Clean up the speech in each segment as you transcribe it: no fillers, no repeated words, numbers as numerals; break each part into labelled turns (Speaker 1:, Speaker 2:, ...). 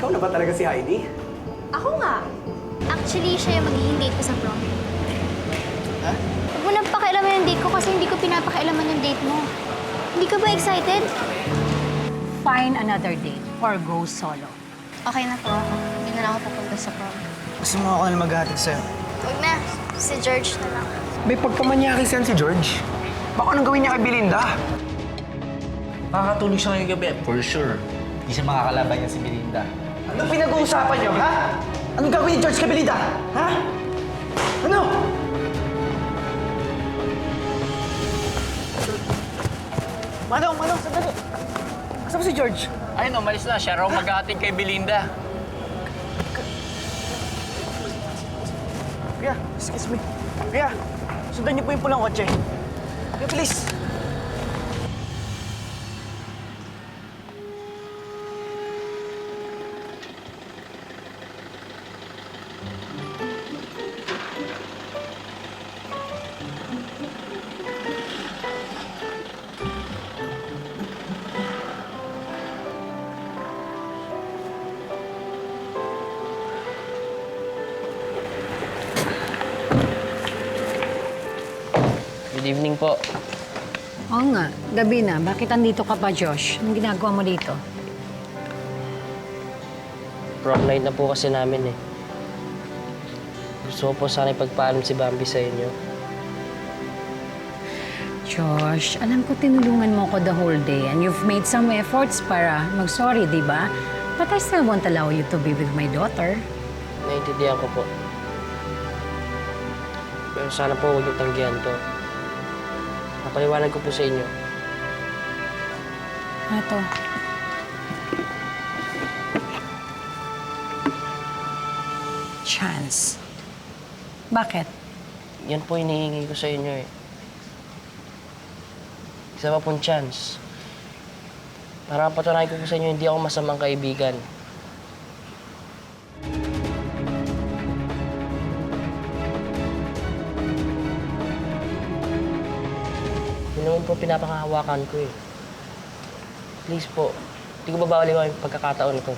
Speaker 1: Ikaw na ba talaga si Heidi?
Speaker 2: Ako nga. Actually, siya yung magiging date ko sa prom.
Speaker 1: Ha?
Speaker 2: Huwag mo nang pakialaman yung date ko kasi hindi ko pinapakialaman yung date mo. Hindi ka ba excited?
Speaker 3: Find another date or go solo.
Speaker 2: Okay na po ako. Hindi na lang ako pupunta sa prom.
Speaker 1: Gusto mo ako na maghatid sa'yo?
Speaker 2: Huwag na. Si George na lang.
Speaker 1: May pagkamanyakis yan si George. Baka anong gawin niya kay Belinda?
Speaker 4: Makakatulog siya ngayong gabi, for sure. Hindi siya makakalaban niya si Belinda.
Speaker 1: Anong pinag-uusapan niyo, ha? Anong gawin ni George kay Belinda? Ha? Ano? Manong, sandali. Kasama si George?
Speaker 4: Ayun, umalis na. Siya raw mag-aating kay Belinda.
Speaker 1: Kuya, excuse me. Kuya, sundan niyo po yung pulang kotse. Kuya, please.
Speaker 4: Good evening po.
Speaker 3: Oo nga, gabi na. Bakit andito ka pa, Josh? Anong ginagawa mo dito?
Speaker 5: Prom night na po kasi namin eh. Gusto ko po sana ipagpaalam si Bambi sa inyo.
Speaker 3: Josh, alam ko tinulungan mo ko the whole day and you've made some efforts para mag-sorry, di ba? But I still won't allow you to be with my daughter.
Speaker 5: Naiintindihan ko po. Pero sana po huwag niyo tanggihan to. Napaliwanag ko po sa inyo.
Speaker 3: Ato. Chance. Bakit?
Speaker 5: Yan po hinihingi ko sa inyo eh. Isa pa pong chance. Para patunayan ko po sa inyo, hindi ako masamang kaibigan. Yun naman po pinapakahawakan ko eh. Please po, hindi ko babawali ko yung pagkakataon ko.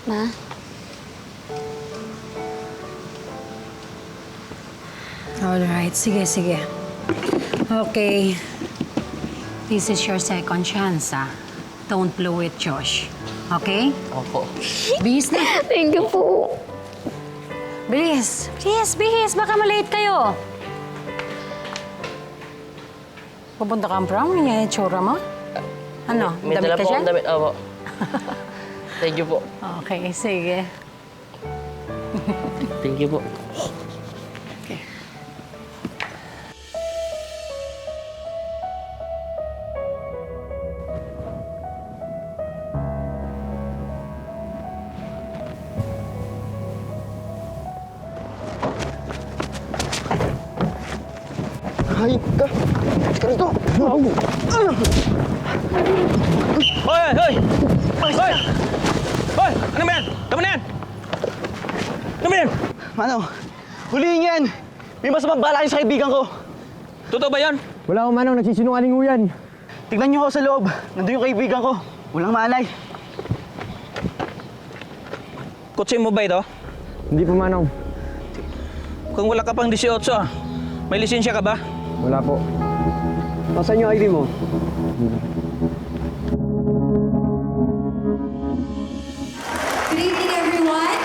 Speaker 2: Ma?
Speaker 3: Alright, sige. Okay. This is your second chance, ah. Don't blow it, Josh. Okay?
Speaker 5: Opo.
Speaker 3: Bihis na.
Speaker 2: Thank you po.
Speaker 3: Bilis. Bihis. Baka malate kayo. Pupunta kang prom? Yan yung tsura mo? Ano?
Speaker 5: May
Speaker 3: Damit
Speaker 5: dala
Speaker 3: ka
Speaker 5: po
Speaker 3: dyan?
Speaker 5: akong damit. Opo. Thank you po.
Speaker 3: Okay, sige.
Speaker 5: Thank you po.
Speaker 1: Hayop ka. Ka rito.
Speaker 4: Hoy! Ano ba yan? Tama na yan! Ano ba yan?
Speaker 1: Manong, huliin yan. May masamang bala kayo sa kaibigan ko.
Speaker 4: Totoo ba yan?
Speaker 1: Wala akong Manong, nagsisinungaling ho yan. Tignan niyo ako sa loob. Nandun yung kaibigan ko. Walang malay.
Speaker 4: Kutsi mo ba ito?
Speaker 6: Hindi po, Manong.
Speaker 4: Kung wala ka pang 18 ah. May lisensya ka ba?
Speaker 6: Wala po.
Speaker 1: Nasaan yung ID mo?
Speaker 7: Good evening, everyone.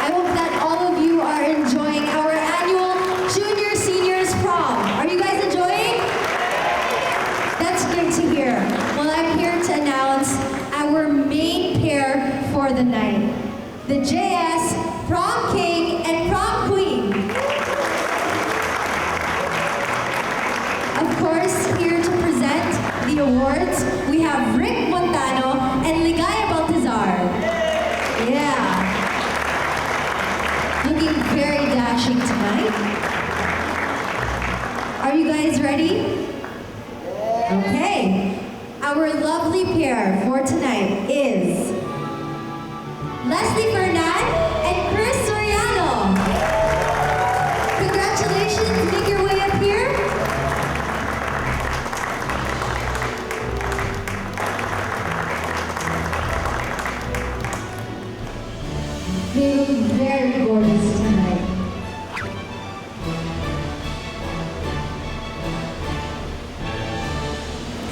Speaker 7: I hope that all of you are enjoying our annual Junior Seniors Prom. Are you guys enjoying? That's great to hear. Well, I'm here to announce our main pair for the night. The JS Prom King and Prom Queen. Of course, here to present the awards, we have Rick Montano and Ligaya Baltazar. Yeah. Looking very dashing tonight. Are you guys ready? Okay. Our lovely pair for tonight is Leslie Fernan and Chris Soriano. Congratulations, make your way up here. They look very gorgeous tonight.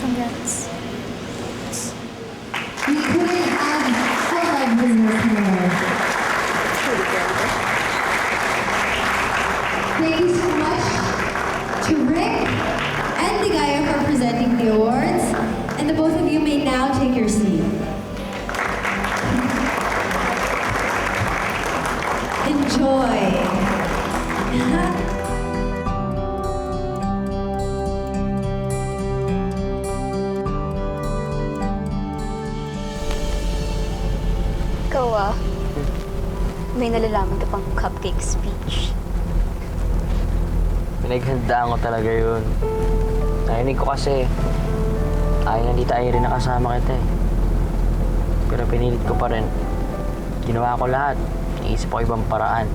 Speaker 2: Congrats.
Speaker 7: We couldn't have our business more. Thank you so much to Rick and Ligaya for presenting the awards. And the both of you may now take your seat. Enjoy.
Speaker 2: Ikaw may nalalaman ka pang cupcake speech.
Speaker 5: Pinaghandaan ko talaga yun. Narinig ko kasi, hindi tayo rin nakasama kita eh. Pero pinilit ko pa rin. Ginawa ko lahat. Naisip ko ibang paraan.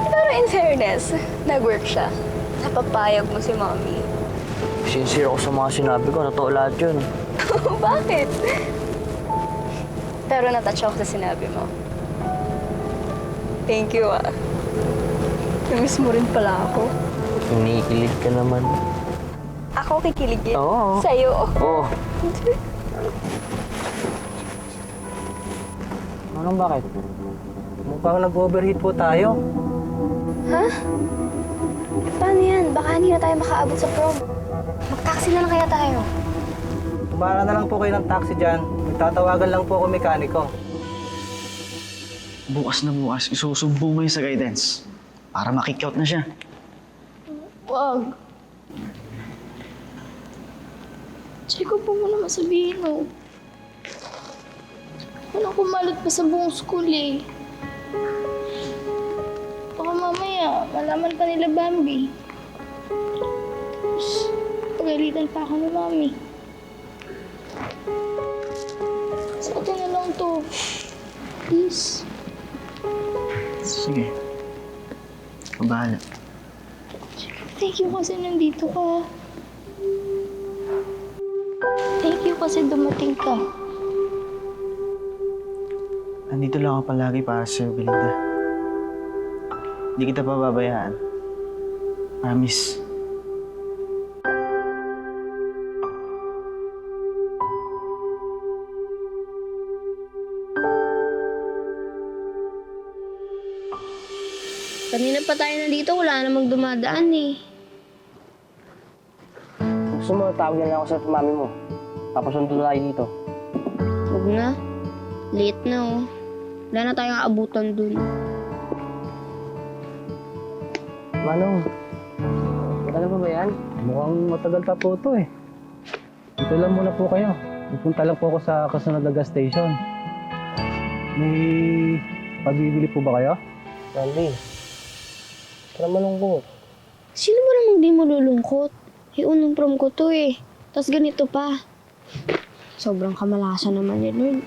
Speaker 2: Pero in fairness, nag-work siya. Napapayag mo si mommy.
Speaker 5: Sincere ako sa mga sinabi ko. Totoo lahat yun.
Speaker 2: Bakit? Pero natouch ako sa sinabi mo. Thank you, Namiss mo rin pala ako.
Speaker 5: Inikilig ka naman.
Speaker 2: Ako kikiligin.
Speaker 5: Oo.
Speaker 2: Sa'yo.
Speaker 5: Oo. Anong bakit?
Speaker 1: Mukhang nag-overheat po tayo.
Speaker 2: Ha? Paano yan? Baka hindi na tayo makaabot sa prom. Mag-taxi na lang kaya tayo.
Speaker 1: Tumara na lang po kayo ng taxi dyan. Tatawagan lang po ako mekaniko. Bukas na bukas, isusumbong mo yun sa guidance. Para makick-out na siya.
Speaker 2: Wag. Check ko po muna masabihin, Walang kumalat pa sa buong school, Baka mamaya, malaman pa nila Bambi. Tapos, pagalitan pa ako ni Mami. Sa atin na lang to. Please.
Speaker 1: Sige. Ikaw bahala.
Speaker 2: Thank you kasi nandito ka. Thank you kasi dumating ka.
Speaker 1: Nandito lang ako palagi para sa'yo, Belinda. Hindi kita pababayaan. Promise.
Speaker 2: Kanina pa tayo nandito, wala namang dumadaan
Speaker 5: Gusto mo, tawag na lang ako sa mami mo. Papasundo tayo dito.
Speaker 2: Huwag na. Late na, Wala na tayong aabutan dun.
Speaker 5: Manong, matagal pa ba yan?
Speaker 6: Mukhang matagal pa po ito eh. Dito lang muna po kayo. Pupunta lang po ako sa kasunod na gas station. May pabibili po ba kayo?
Speaker 5: Randy, para malungkot.
Speaker 2: Sino ba namang di malulungkot? Unang prom ko to Tapos ganito pa. Sobrang kamalasan naman ni Lord.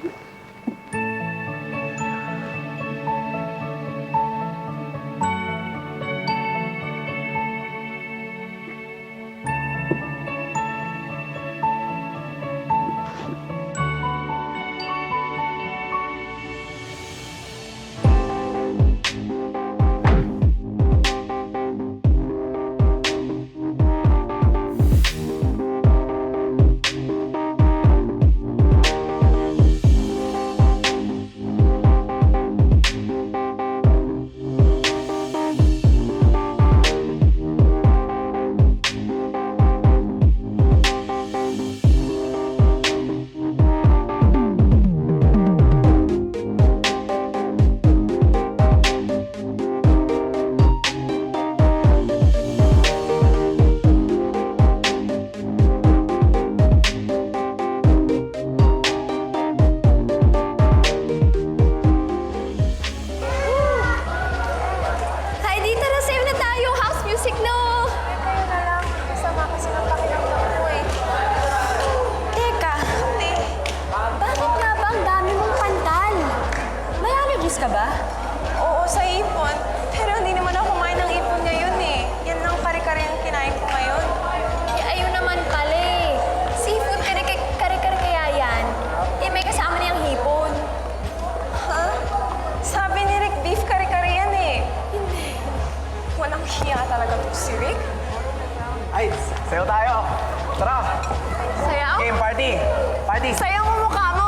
Speaker 1: Party! Party!
Speaker 8: Sayang mo mukha mo!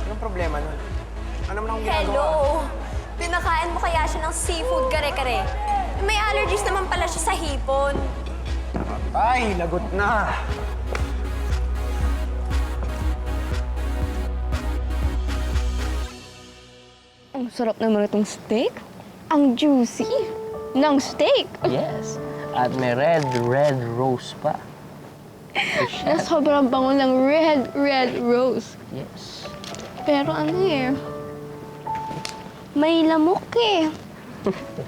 Speaker 1: Anong problema nun? Ano naman akong ginagawa?
Speaker 8: Hello! Pinakain mo kaya siya ng seafood kare-kare. May allergies naman pala siya sa hipon.
Speaker 1: Ay, lagot na!
Speaker 2: Ang sarap naman itong steak. Ang juicy ng steak.
Speaker 5: Yes. At may red rose pa.
Speaker 2: Na sobrang bango ng red rose.
Speaker 5: Yes.
Speaker 2: Pero ano eh, may lamok eh.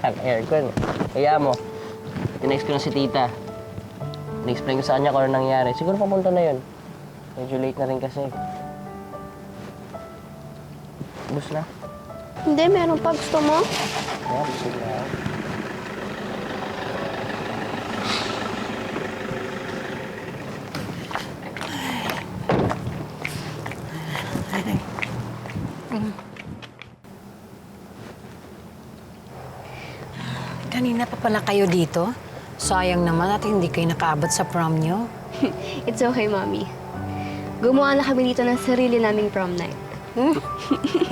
Speaker 5: Aircon. Kaya mo, tinext ko na si tita. Na-explain ko sa kanya kung ano nangyari. Siguro papunta na yun. Medyo late na rin kasi. Bus na.
Speaker 2: Hindi, meron pa. Gusto mo?
Speaker 5: Yeah, busog na.
Speaker 3: Kanina pa pala kayo dito? Sayang naman at hindi kayo nakaabot sa prom nyo.
Speaker 2: It's okay, Mommy. Gumawa na kami dito ng sarili naming prom night.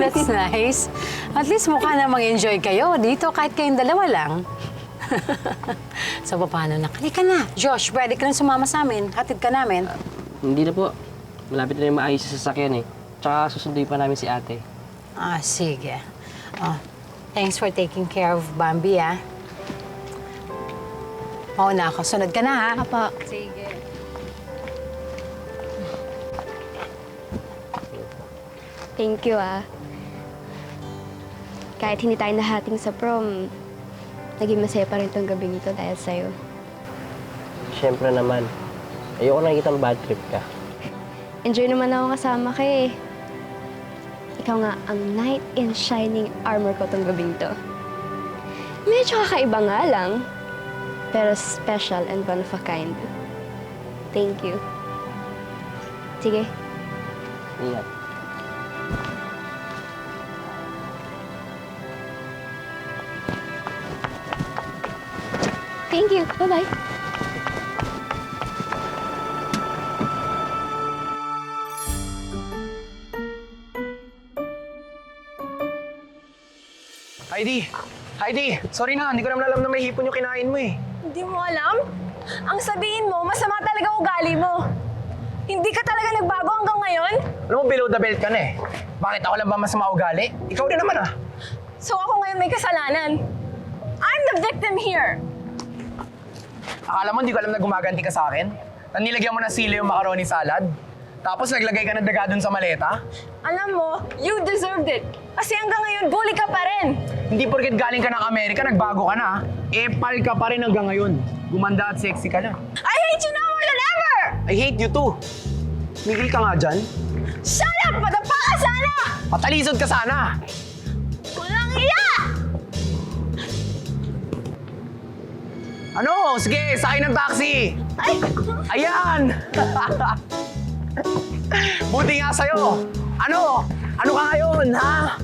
Speaker 3: That's nice. At least mukha namang enjoy kayo dito kahit kayong dalawa lang. So, paano na? Halika na. Josh, ready ka lang sumama sa amin. Hatid ka namin.
Speaker 5: Hindi na po. Malapit na yung maayos sa sasakyan eh. Tsaka susunduin pa namin si ate.
Speaker 3: Ah, sige. Oh, thanks for taking care of Bambi, ah. Mauna ako. Sunod ka na, ha?
Speaker 2: Apa.
Speaker 3: Sige.
Speaker 2: Thank you, ah. Kahit hindi tayo nahating sa prom, naging masaya pa rin tong gabing ito dahil sa'yo.
Speaker 5: Siyempre naman. Ayoko nakikita ang bad trip ka.
Speaker 2: Enjoy naman ako kasama ka eh. Ikaw nga ang knight in shining armor ko tong gabing to. Medyo kakaiba nga lang, pero special and one of a kind. Thank you. Sige.
Speaker 5: Ingat.
Speaker 2: Thank you. Bye-bye.
Speaker 1: Heidi! Heidi! Sorry na, hindi ko naman alam na may hipon yung kinain mo eh.
Speaker 8: Hindi mo alam? Ang sabihin mo, masama talaga ugali mo. Hindi ka talaga nagbago hanggang ngayon?
Speaker 1: Alam mo, below the belt ka na eh. Bakit ako lang ba masama ugali? Ikaw din naman ah.
Speaker 8: So ako ngayon may kasalanan. I'm the victim here.
Speaker 1: Akala mo, hindi ko alam na gumaganti ka sa akin? Na nilagyan mo ng sili yung macaroni salad? Tapos naglagay ka ng daga dun sa maleta?
Speaker 8: Alam mo, you deserved it. Kasi hanggang ngayon, bully ka pa rin.
Speaker 1: Hindi porket galing ka ng Amerika, nagbago ka na. Epal ka pa rin hanggang ngayon. Gumanda at sexy ka na.
Speaker 8: I hate you now more than ever!
Speaker 1: I hate you too. Migil ka nga dyan.
Speaker 8: Shut up! Madapa ka sana!
Speaker 1: Patalisod ka sana.
Speaker 8: Walang iya!
Speaker 1: Ano? Sige, sakay ng taxi.
Speaker 8: Ay!
Speaker 1: Ayan! Buti nga sa'yo. Ano? Ano ka ngayon, ha?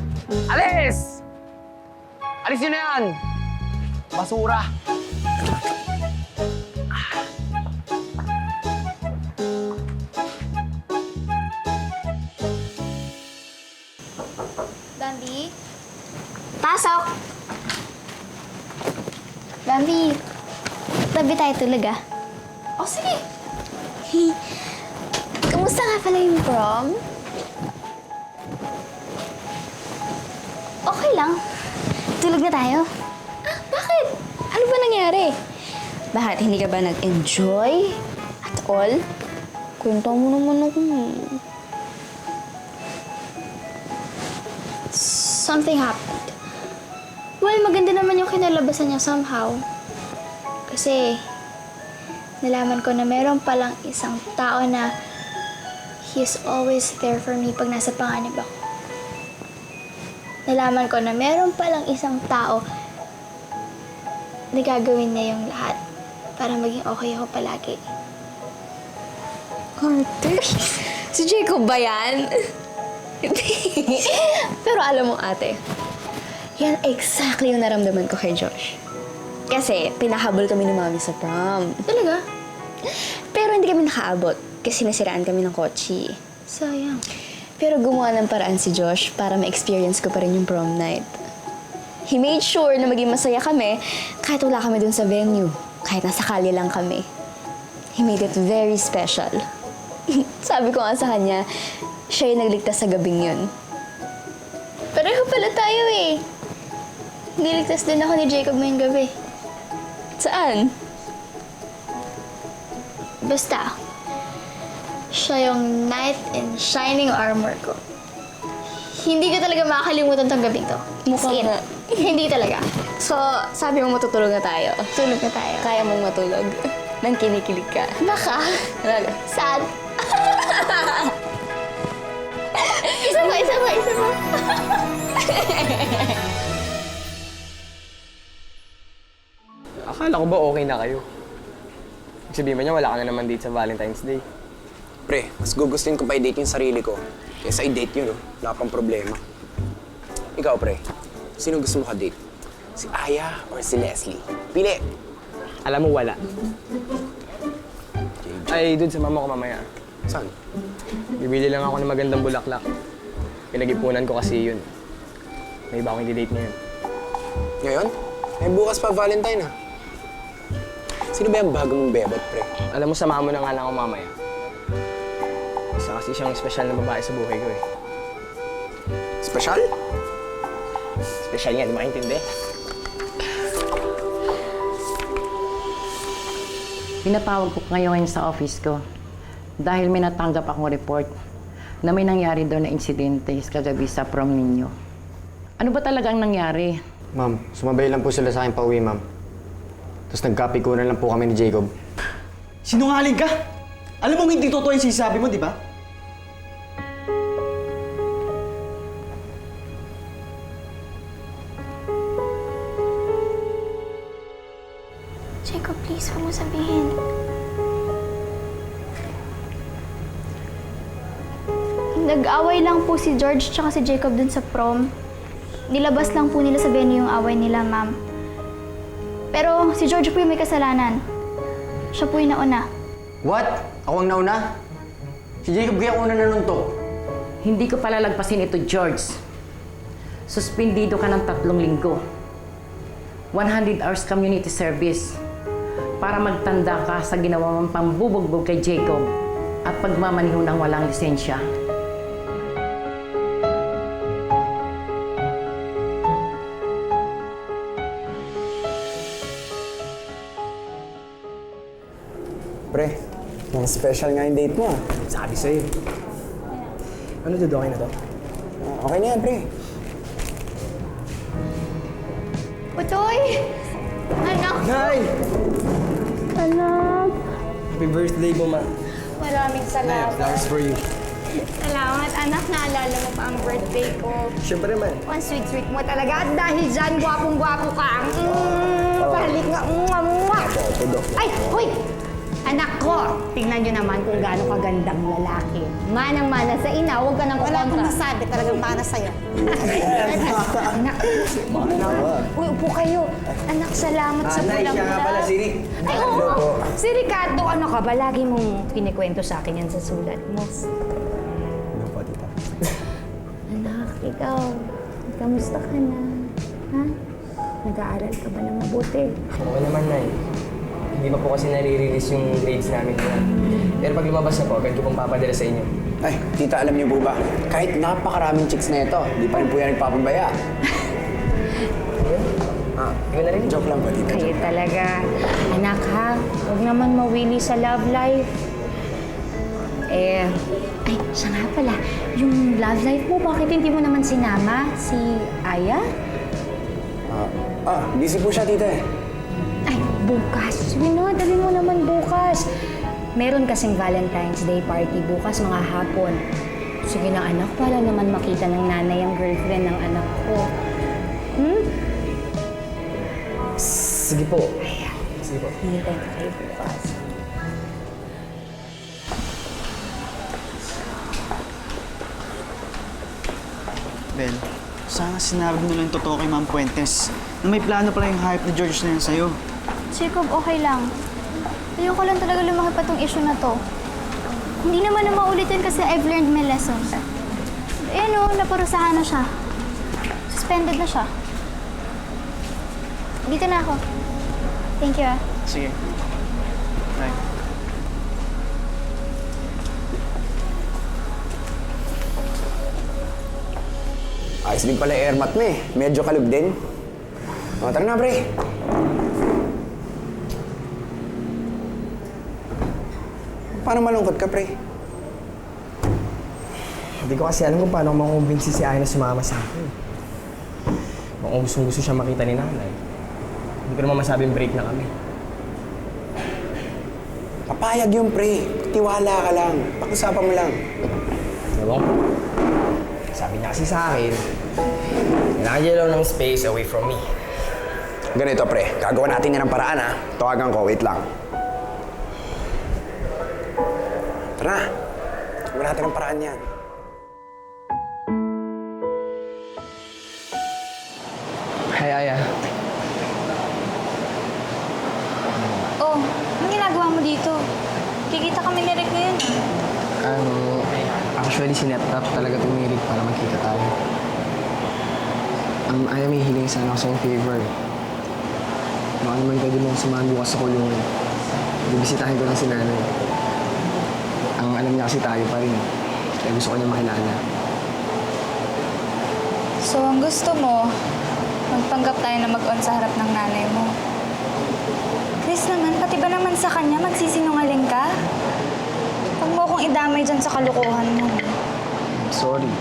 Speaker 1: Alis! Alis nyo na yan! Basura.
Speaker 2: Bambi? Pasok! Bambi, tabi tayo tulog ah.
Speaker 8: O sige!
Speaker 2: Kamusta nga pala yung prom? Okay lang. Tulog na tayo. Ah, bakit? Ano ba nangyari? Bakit hindi ka ba nag-enjoy at all? Kwento mo naman ako. Something happened. Well, maganda naman yung kinalabasan niya somehow. Kasi, nalaman ko na meron palang isang tao na he's always there for me pag nasa panganib ako. Nalaman ko na meron palang isang tao na gagawin niya yung lahat para maging okay ako palagi. Carter? Si Jacob ba yan? Pero alam mo ate, yan exactly yung naramdaman ko kay Josh. Kasi pinahabol kami ng mami sa prom.
Speaker 8: Talaga?
Speaker 2: Pero hindi kami nakaabot kasi nasiraan kami ng kotse.
Speaker 8: Sayang.
Speaker 2: Pero gumawa ng paraan si Josh para ma-experience ko pa rin yung prom night. He made sure na maging masaya kami kahit wala kami dun sa venue. Kahit nasa kalye lang kami. He made it very special. Sabi ko nga sa kanya, siya yung nagligtas sa gabing yun. Pareho pala tayo eh. Niligtas din ako ni Jacob ngayong gabi. Saan? Basta, siya yung knight in shining armor ko. Hindi ko talaga makakalimutan tong gabing to. Mukhang nga.
Speaker 8: Hindi talaga.
Speaker 2: So, sabi mo matutulog na tayo.
Speaker 8: Tulog na tayo.
Speaker 2: Kaya mong matulog. Nang kinikilig ka.
Speaker 8: Baka.
Speaker 2: Talaga.
Speaker 8: Saan? isa pa.
Speaker 9: Akala ko ba okay na kayo? Sabihin mo niya, wala ka na naman date sa Valentine's Day.
Speaker 1: Pre, mas gugustuhin ko pa i-date yung sarili ko. Kaysa i-date yun, no? Wala pang problema. Ikaw, pre, sino gusto mo ka-date? Si Aya or si Leslie? Pili!
Speaker 9: Alam mo, wala. Ay, dude, sa mama ko mamaya.
Speaker 1: Saan?
Speaker 9: Bibili lang ako ng magandang bulaklak. Pinag-ipunan ko kasi yun. May iba akong i-date ngayon.
Speaker 1: Ngayon? Eh, bukas pa Valentine, ha? Sino ba yung bago mong bebot, pre?
Speaker 9: Alam mo, samahan mo na nga lang ako mamaya. Isa kasi siyang espesyal na babae sa buhay ko eh.
Speaker 1: Special?
Speaker 9: Espesyal nga, di makaintindi.
Speaker 3: Pinatawag ko kayo ngayon sa office ko dahil may natanggap akong report na may nangyari daw na insidente kagabi sa prom ninyo. Ano ba talagang nangyari?
Speaker 10: Ma'am, sumabay lang po sila sa akin pauwi, ma'am. Tapos nagkapikunan lang po kami ni Jacob.
Speaker 11: Sinungaling ka? Alam mong hindi totoo yung sinasabi mo, di ba?
Speaker 2: Jacob, please, huwag mo sabihin.
Speaker 12: Nag-away lang po si George tsaka si Jacob dun sa prom. Nilabas lang po nila sa venue yung away nila, ma'am. Pero si George po yung may kasalanan. Siya po yung nauna.
Speaker 10: What? Ako ang nauna? Si Jacob kaya una nanuntok.
Speaker 3: Hindi ko palalagpasin ito, George. Suspendido ka ng 3 linggo. 100 hours community service para magtanda ka sa ginawa mong pambubugbog kay Jacob at pagmamaniho ng walang lisensya.
Speaker 1: Pre, yung special nga yung date mo, ah.
Speaker 9: Sabi sa'yo. Ano, dude, okay na to?
Speaker 1: Okay na yan, pre.
Speaker 12: Utoy! Anak!
Speaker 9: Nay!
Speaker 12: Anak!
Speaker 9: Happy birthday, Buma.
Speaker 12: Maraming salamat.
Speaker 9: Flowers for you.
Speaker 12: Salamat, anak. Naalala mo pa ang birthday ko.
Speaker 9: Siyempre man.
Speaker 12: Ang sweet-sweet mo talaga. At dahil dyan, gwapong-gwapo ka. Palik nga. Ay! Hoy! Anak ko, tingnan nyo naman kung gaano kagandang lalaki. Manang-mana sa ina, huwag ka nang kukontra. Wala akong masabi, talagang mana sa'yo. Anak, uy, upo kayo. Anak, salamat sa pulang pala.
Speaker 9: si Rick.
Speaker 12: Ay, oo. Si Ricardo, ano ka ba? Lagi mong kinikwento sa akin yan sa sulat mo.
Speaker 9: Ano po, tita?
Speaker 12: Anak, ikaw, kamusta ka na? Ha? Nag-aaral ka ba ng mabuti?
Speaker 9: Oo naman, Nay. Hindi pa po kasi nare-release yung grades namin na. Pero pag lumabas na po, agad ko pong papadala sa inyo.
Speaker 1: Ay, tita, alam niyo po ba? Kahit napakaraming chicks na ito, di pa rin po yan nagpapabaya.
Speaker 9: Hindi ko na rin.
Speaker 1: Joke lang po, tita.
Speaker 12: Kayo talaga. Anak ha, huwag naman mawili sa love life. Ay, siya nga pala. Yung love life mo, bakit hindi mo naman sinama si Aya?
Speaker 1: Busy po siya, tita eh.
Speaker 12: Ay, bukas. Dali mo naman bukas. Meron kasing Valentine's Day party bukas mga hapon. Sige na anak, para naman makita ng nanay ang girlfriend ng anak ko.
Speaker 9: Sige po. Sige po.
Speaker 12: Hintay ka kayo bukas.
Speaker 11: Bel, Sana sinabi mo na lang yung totoo kay Ma'am Puentes na may plano pala yung hype na George na yan sa'yo.
Speaker 13: Jacob, okay lang. Ayoko lang talaga lumaki pa tong issue na to. Hindi naman na maulit yan kasi I've learned my lessons. Ayan o, naparusahan na siya. Suspended na siya. Dito na ako. Thank you ah.
Speaker 11: Sige. Bye.
Speaker 1: Ayos din pala airmat mo eh. Medyo kalog din. O, tara na, pre. Paano malungkot ka, pre?
Speaker 9: Hindi ko kasi alam kung paano makumbinsi si Aya na sumama sa akin. Kung gustong-gusto siya makita ni nanay. Hindi ko naman masabing break na kami.
Speaker 1: Papayag yung pre. Tiwala ka lang. Pakiusapan mo lang.
Speaker 9: Ewan ko. Sabi niya kasi sa akin, kailangan niya lang ng space away from me.
Speaker 1: Ganito, pre. Gagawa natin yan ng paraan, ha? Tawagan ko. Wait lang. Tara. Gagawa natin ng paraan yan.
Speaker 9: Hi, Aya.
Speaker 13: Oh, anong ginagawa mo dito? Kikita kami ni Rick ngayon ah.
Speaker 9: Actually, sinet up talaga tumirik para magkita tayo. Aya, may hiling sana ako sa'yo favor. Baka naman pwede mong samahan bukas sa kulungan. Bibisitahin ko lang si nanay. Ang alam niya kasi tayo pa rin. Kaya gusto ko niya makilala.
Speaker 13: So, ang gusto mo, magpanggap tayo na mag-on sa harap ng nanay mo. Chris naman, pati ba naman sa kanya magsisinungaling ka? Huwag mo akong idamay dyan sa kalukuhan mo.
Speaker 9: Sorry.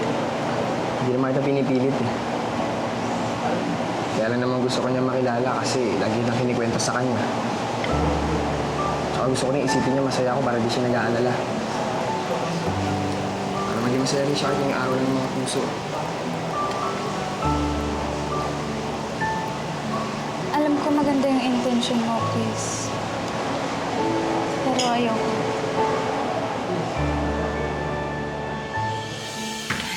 Speaker 9: Hindi naman ito pinipilit eh. Kaya lang naman gusto ko niya makilala kasi lagi nang kinikwento sa kanya. Tsaka gusto ko rin isipin niya masaya ako para di siya nag-aalala. Para maging masaya rin siya yung araw ng mga puso.
Speaker 13: Alam ko maganda yung intention mo, Chris. Pero ayoko.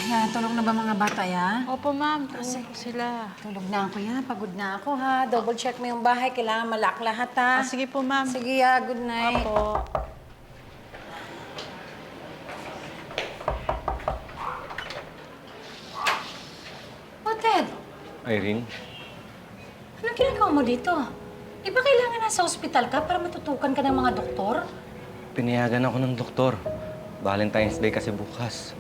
Speaker 3: Yan, tulog na ba mga bata, ya?
Speaker 8: Opo, ma'am. Tulog sila.
Speaker 3: Tulog na ako, ya. Pagod na ako, ha. Double check mo yung bahay. Kailangan malak lahat, ha.
Speaker 8: Sige po, ma'am.
Speaker 3: Sige, ya. Good night.
Speaker 8: Opo.
Speaker 3: Oh, Ted.
Speaker 14: Irene,
Speaker 3: Anong ginagawa mo dito? Di ba kailangan nasa ospital ka para matutukan ka ng mga doktor?
Speaker 14: pinayagan ako ng doktor. Valentine's Day kasi bukas.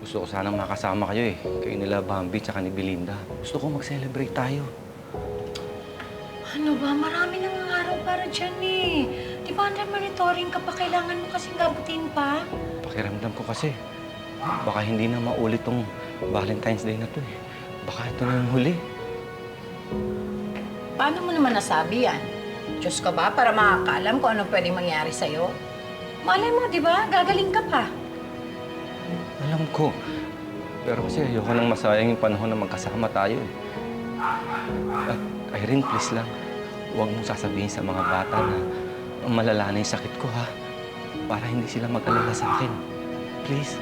Speaker 14: Gusto ko sanang makasama kayo eh. Kayo nila Bambi tsaka ni Belinda. Gusto ko mag-celebrate tayo.
Speaker 3: Ano ba? Marami nang araw para dyan eh. Di ba under monitoring ka pa? Kailangan mo kasing gabutin pa?
Speaker 14: Pakiramdam ko kasi, baka hindi na maulit tong Valentine's Day na to eh. Baka ito na yung huli.
Speaker 3: Paano mo naman nasabi yan? Diyos ka ba para makakaalam kung ano pwedeng mangyari sa'yo? Malay mo, di ba? Gagaling ka pa.
Speaker 14: Alam ko. Pero kasi ayoko nang masayang yung panahon na magkasama tayo eh. At Irene, please lang. Huwag mong sasabihin sa mga bata na malala na yung sakit ko, ha? Para hindi sila mag-alala sa akin. Please.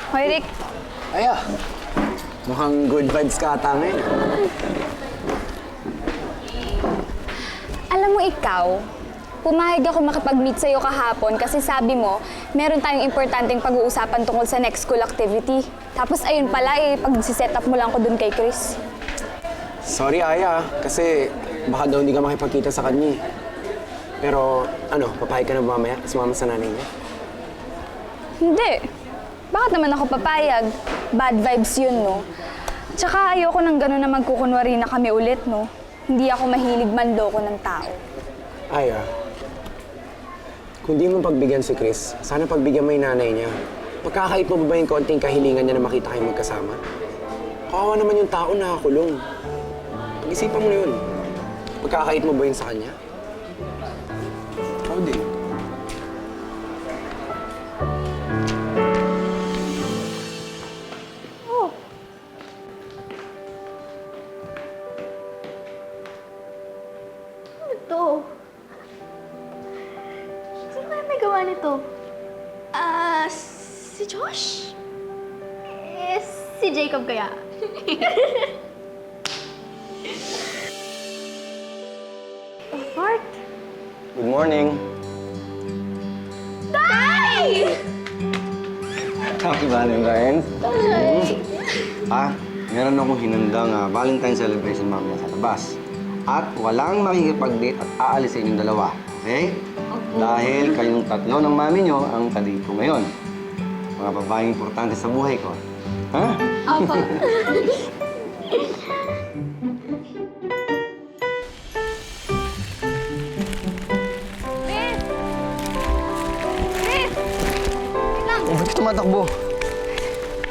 Speaker 2: Hoy, Rick.
Speaker 1: Aya, mukhang good vibes ka ata ngayon.
Speaker 13: Alam mo ikaw, pumayag ako makipag-meet sa'yo kahapon kasi sabi mo, meron tayong importanteng pag-uusapan tungkol sa next school activity. Tapos ayun pala eh, pag-set up mo lang ko dun kay Chris.
Speaker 1: Sorry, Aya, kasi baka daw hindi ka makipagkita sa kanya eh. Pero ano, papayag ka na ba mamaya? Sumama sa nanay niya?
Speaker 13: Hindi. Bakit naman ako papayag? Bad vibes yun, no? Tsaka ayoko nang gano'n na magkukunwari na kami ulit, no? Hindi ako mahilig manloko ng tao.
Speaker 1: Aya, kung di mo pagbigyan si Chris, sana pagbigyan mo yung nanay niya. Pagkakait mo ba ba yung konting kahilingan niya na makita kayo magkasama? Kawawa naman yung tao nakakulong. Pag-isipan mo na yun. Pagkakait mo ba yun sa kanya? Ikaw din.
Speaker 2: to? Si Josh? Si Jacob kaya? Bart?
Speaker 10: Good morning.
Speaker 2: Tay!
Speaker 10: Happy Valentine's.
Speaker 2: Tay!
Speaker 10: Meron akong hinandang Valentine's celebration mamaya sa labas. At walang makikipag-date at aalis sa inyong dalawa. Okay? Dahil kayong tatlo ng mami nyo ang talig ko ngayon. Mga babaeng importante sa buhay ko. Ha?
Speaker 2: Opo. Chris! Chris! Wait lang.
Speaker 10: Ba't tumatakbo?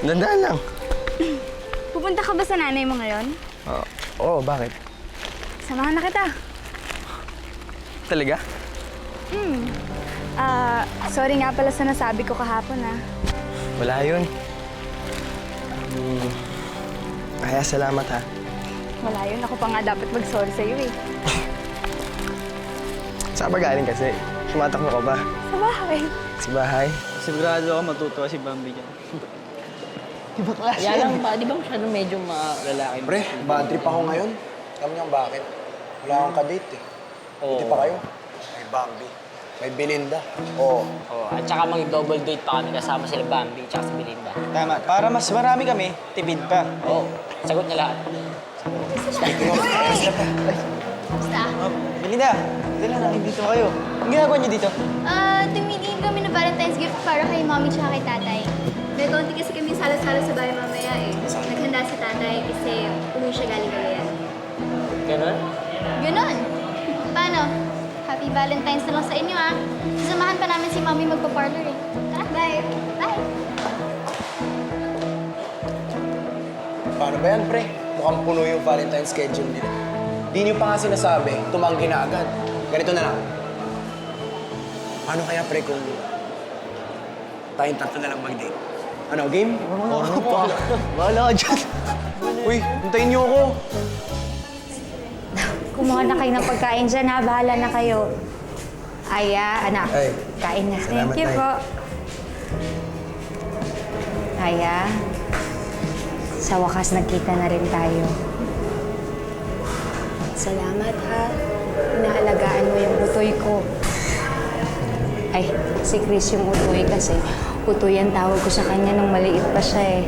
Speaker 10: Dandaan lang.
Speaker 13: Pupunta ka ba sa nanay mo ngayon?
Speaker 10: Oo, bakit?
Speaker 13: Samahan na kita.
Speaker 10: Talaga?
Speaker 13: Sorry nga pala sa nasabi ko kahapon,
Speaker 10: Wala yun. Kaya salamat ha.
Speaker 13: Wala yun. Ako pa nga dapat mag-sorry sa'yo eh.
Speaker 10: Saan ba galing kasi? Tumatakbo ka ba?
Speaker 13: Sa bahay.
Speaker 10: Sa bahay?
Speaker 11: Sigurado ako matutuwa si Bambi dyan.
Speaker 5: Kaya lang ba, di ba masyadong medyo lalaki?
Speaker 1: Pre, bad trip ako ngayon. Alam niyo bakit? Wala akong kadate eh. Hindi pa kayo. May Bambi. May Belinda. Oo.
Speaker 5: At saka mag-double date pa kami kasama sila Bambi at si Belinda.
Speaker 11: Tama. Para mas marami kami, tipid pa.
Speaker 5: Oo, sagot niya lahat.
Speaker 2: Basta.
Speaker 11: Belinda, dala na, dito kayo. Ang ginagawa niyo dito?
Speaker 2: Tumingin kami ng Valentine's gift para kay mommy tsaka kay tatay. May konti kasi kami sala-sala sa bahay mamaya eh. Naghanda si tatay kasi umuwi siya galing Cagayan.
Speaker 5: Ganon?
Speaker 2: Ganon. Paano? Happy Valentine's na lang sa inyo ah. Sasamahan pa namin si mommy magpa-parlor eh. Tara, bye. Bye.
Speaker 1: Paano ba yan, pre? Mukhang puno yung Valentine's schedule nila. Di niyo pa nga sinasabi, tumanggi na agad. Ganito na lang. Paano kaya, pre, kung tayong tatlo na lang mag-date? Ano, game? Oo pa. Wala ka dyan. Uy, hintayin niyo ako.
Speaker 12: Kumuha na kayo ng pagkain dyan, ha? Bahala na kayo. Aya, anak.
Speaker 1: Ay,
Speaker 12: Kain na.
Speaker 1: salamat,
Speaker 12: Thank you
Speaker 1: Tay.
Speaker 12: po. Aya, sa wakas nagkita na rin tayo. Salamat, ha? Inaalagaan mo yung utoy ko. Ay, si Chris yung utoy kasi utoy ang tawag ko sa kanya nung maliit pa siya eh.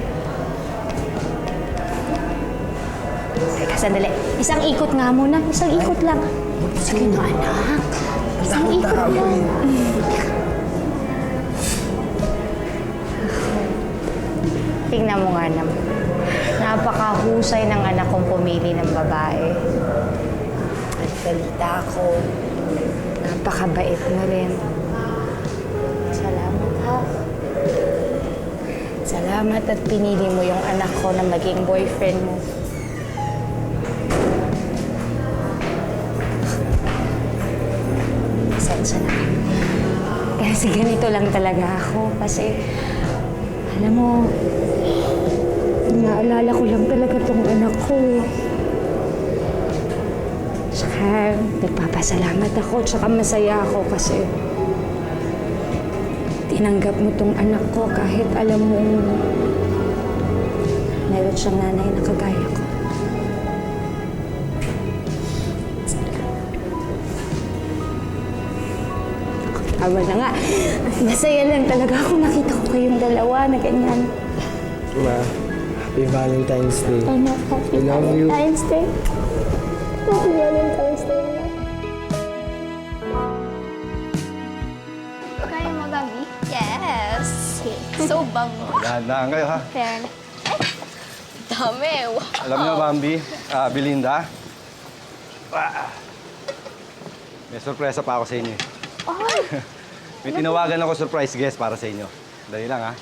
Speaker 12: Teka, sandali. Isang ikot nga muna. Isang ikot lang. Sige na, anak. Isang ikot lang. Tingnan mo nga naman. Napakahusay ng anak kong pumili ng babae. At balita ko, napakabait mo rin. Salamat, ha? Salamat at pinili mo yung anak ko na maging boyfriend mo. Pasensya na. Kasi ganito lang talaga ako. Kasi, alam mo, naalala ko lang talaga tong anak ko eh. Tsaka, nagpapasalamat ako. Tsaka masaya ako kasi tinanggap mo tong anak ko kahit alam mo meron siyang nanay na kagaya ko. Tama na nga. Masaya lang talaga ako. Nakita ko kayong dalawa na ganyan.
Speaker 10: Ma, happy Valentine's Day.
Speaker 12: Anak, happy
Speaker 10: I love you.
Speaker 12: Valentine's Day. Happy Valentine's Day.
Speaker 2: Kaya mo, Bambi? Yes. So bango.
Speaker 14: Dahan-dahan kayo, ha?
Speaker 2: Fair na. Ay, dami. Wow.
Speaker 14: Alam niyo, Bambi, Belinda, may sorpresa pa ako sa inyo.
Speaker 2: Ay,
Speaker 14: May tinawagan ako surprise guest para sa inyo. Dali lang, ha?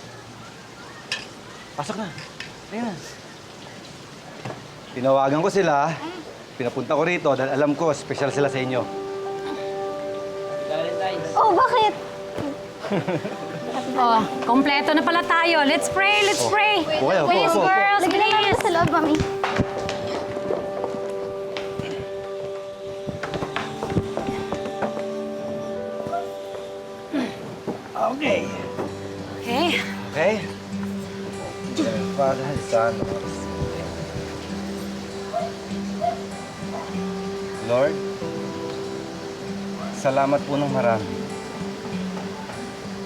Speaker 14: Pasok na. Ayun na. Tinawagan ko sila. Pinapunta ko rito dahil alam ko, special sila sa inyo.
Speaker 2: oh, bakit?
Speaker 3: Oh, kompleto na pala tayo. Let's pray, let's pray.
Speaker 14: Okay, opo,
Speaker 3: Please,
Speaker 14: opo, opo.
Speaker 3: girls,
Speaker 2: Lagyan na namin
Speaker 3: please.
Speaker 2: sa loob, Mami.
Speaker 10: Okay.
Speaker 3: Okay.
Speaker 10: Okay? Father, Son, Holy Spirit. Lord, salamat po ng marami.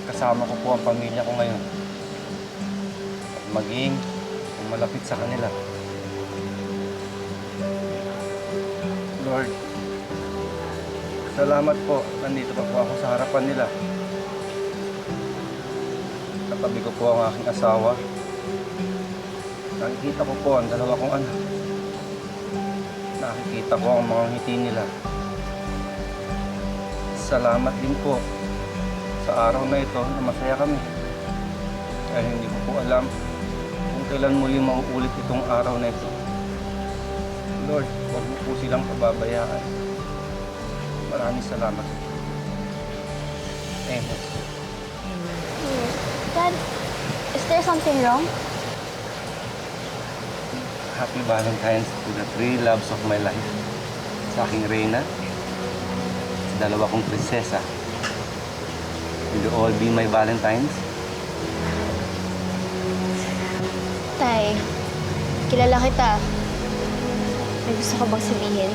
Speaker 10: Kasama ko po ang pamilya ko ngayon. At maging kung malapit sa kanila. Lord, salamat po. Nandito pa po ako sa harapan nila. Katabi ko po ang aking asawa. Nakikita ko po ang dalawa kong anak. Nakikita ko ang mga ngiti nila. Salamat din po sa araw na ito na masaya kami. Kaya hindi ko po alam kung kailan muli mauulit itong araw na ito. Lord, huwag mo po silang pababayaan. Maraming salamat. Amen.
Speaker 2: Dad, is there something wrong?
Speaker 10: Happy Valentine's to the three loves of my life. Sa aking Reyna, sa dalawa kong prinsesa. Will you all be my Valentines?
Speaker 2: Tay, kilala kita. May gusto ka bang sabihin?